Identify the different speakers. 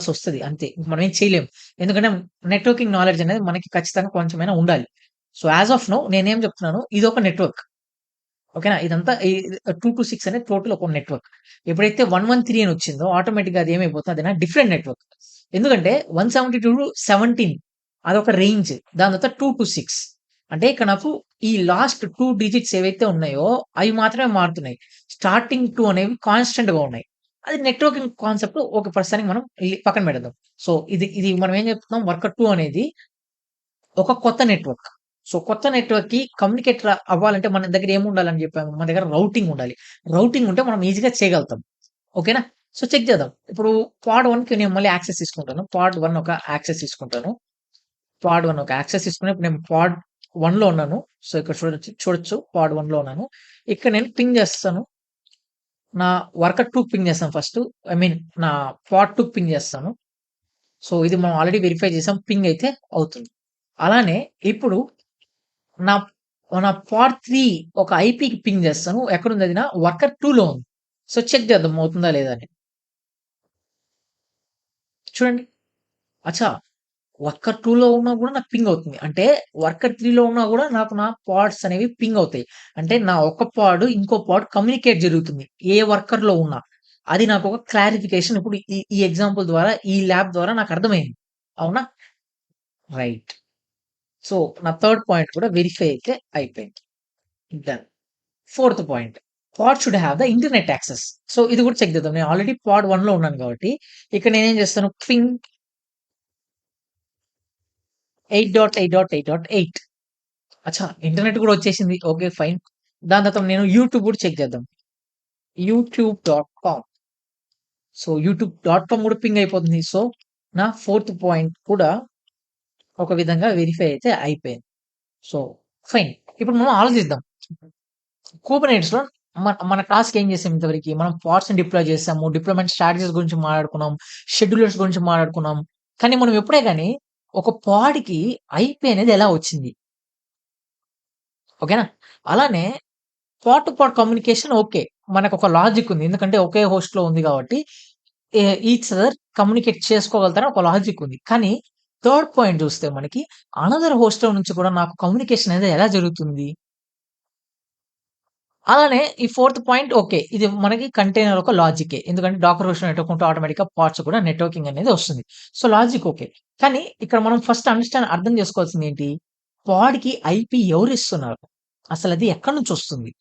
Speaker 1: వస్తది అంతే. మనం ఏం చేయలేం. ఎందుకంటే నెట్వర్కింగ్ నాలెడ్జ్ అనేది మనకి ఖచ్చితంగా కొంచెమైనా ఉండాలి. సో, యాస్ ఆఫ్ నౌ నేనేం చెప్తున్నాను ఇదొక నెట్వర్క్. ఓకేనా? ఇదంతా 2-6 అనేది టోటల్ ఒక నెట్వర్క్. ఎప్పుడైతే 113 అని వచ్చిందో ఆటోమేటిక్‌గా అది ఏమైపోతుంది అది నా డిఫరెంట్ నెట్వర్క్. ఎందుకంటే 172-17 అదొక రేంజ్. దాని తర్వాత 2-6 అంటే ఇక్కడ నాకు ఈ లాస్ట్ 2 డిజిట్స్ ఏవైతే ఉన్నాయో అవి మాత్రమే మారుతున్నాయి. స్టార్టింగ్ 2 అనేవి కాన్స్టెంట్‌గా ఉన్నాయి. అది నెట్వర్కింగ్ కాన్సెప్ట్ ఒక ప్రస్తుతానికి మనం పక్కన పెడదాం. సో, ఇది మనం ఏం చెప్తున్నాం వర్కర్ 2 అనేది ఒక కొత్త నెట్వర్క్. సో, కొత్త నెట్వర్క్‌కి కమ్యూనికేట్ అవ్వాలంటే మన దగ్గర ఏముండాలని జెప్పాము? మన దగ్గర రౌటింగ్ ఉండాలి. రౌటింగ్ ఉంటే మనం ఈజీగా చేయగలుగుతాం. ఓకేనా? సో, చెక్ చేద్దాం. ఇప్పుడు పాడ్ 1కి నేను మళ్ళీ యాక్సెస్ తీసుకుంటాను. పాడ్ 1 ఒక యాక్సెస్ తీసుకుంటాను. పాడ్ 1 ఒక యాక్సెస్ తీసుకొని ఇప్పుడు నేను పాడ్ 1లో ఉన్నాను. సో, ఇక్కడ చూడొచ్చు పాడ్ 1లో ఉన్నాను. ఇక్కడ నేను పింగ్ చేస్తాను. నా వర్కర్ 2కి పింగ్ చేస్తాను ఫస్టు. ఐ మీన్ నా పాడ్ 2కి పింగ్ చేస్తాను. సో, ఇది మనం ఆల్రెడీ వెరిఫై చేసాం. పింగ్ అయితే అవుతుంది. అలానే ఇప్పుడు నా నా పాడ్ 3 ఒక ఐపీకి పింగ్ చేస్తాను. ఎక్కడుందది నా వర్కర్ 2లో ఉంది. సో, చెక్ చేద్దాం అవుతుందా లేదా అని. చూడండి. అచ్చా! వర్కర్ 2లో ఉన్నా గూడా నాకు పింగ్ అవుతుంది. అంటే వర్కర్ 3లో ఉన్నా గూడా నాకు నా పాడ్స్ అనేవి పింగ్ అవుతాయి. అంటే నా ఒక పాడ్ ఇంకో పాడ్ కమ్యూనికేట్ జరుగుతుంది. ఏ వర్కర్‌లో ఉన్నా. అది నాకొక క్లారిఫికేషన్ ఇప్పుడు ఈ ఈ ఎగ్జాంపుల్ ద్వారా ఈ ల్యాబ్ ద్వారా నాకు అర్థమైంది. అవునా? రైట్. సో, నా థర్డ్ పాయింట్ కూడా వెరిఫై అయితే అయిపోయింది. Done. Fourth point. Pod should have the internet access. So, ఇది కూడా చెక్ చేద్దాం. నేను ఆల్రెడీ పాడ్ 1లో ఉన్నాను కాబట్టి, ఇక్కడ నేనేం చేస్తాను పింగ్ 8.8.8.8 అచ్చా! ఇంటర్నెట్ కూడా వచ్చేసింది. ఓకే. ఫైన్. దాని తర్వాత నేను యూట్యూబ్ కూడా చెక్ చేద్దాం. యూట్యూబ్.కామ్. సో, యూట్యూబ్.కామ్ కూడా పింగ్ అయిపోతుంది. సో, నా ఫోర్త్ పాయింట్ కూడా ఒక విధంగా వెరిఫై అయితే అయిపోయింది. So, fine. ఇప్పుడు మనం ఆలోచిద్దాం. కుబర్నెట్స్‌లో మన టాస్క్ ఏం చేసాం ఇంతవరకి? మనం పాడ్స్‌ని డిప్లాయ్ చేసాము. డిప్లాయ్‌మెంట్ స్ట్రాటజీస్ గురించి మాట్లాడుకున్నాం. షెడ్యూలర్స్ గురించి మాట్లాడుకున్నాం. కానీ మనం ఎప్పుడే గాని ఒక పాడ్‌కి ఐపీ అనేది ఎలా వచ్చింది? ఓకేనా? అలానే పాడ్ టు పాడ్ కమ్యూనికేషన్ ఓకే. మనకొక లాజిక్ ఉంది. ఎందుకంటే ఒకే హోస్ట్‌లో ఉంది కాబట్టి ఈచ్ అదర్ కమ్యూనికేట్ చేసుకోగలుగుతారని ఒక లాజిక్ ఉంది. కానీ థర్డ్ పాయింట్ చూస్తే మనకి అనదర్ హోస్ట్‌లో నుంచి కూడా నాకు కమ్యూనికేషన్ అనేది ఎలా జరుగుతుంది? అలానే ఈ ఫోర్త్ పాయింట్ ఓకే. ఇది మనకి కంటైనర్ ఒక లాజికే. ఎందుకంటే డాకర్ హోస్ట్ నెట్వర్క్ ఉంటే ఆటోమేటిక్‌గా పాడ్స్ కూడా నెట్వర్కింగ్ అనేది వస్తుంది. So, logic okay. కానీ ఇక్కడ మనం ఫస్ట్ అర్థం చేసుకోవాల్సింది ఏంటి? పాడ్‌కి ఐపీ ఎవరిస్తున్నారు? అసలది ఎక్కడి నుంచొస్తుంది?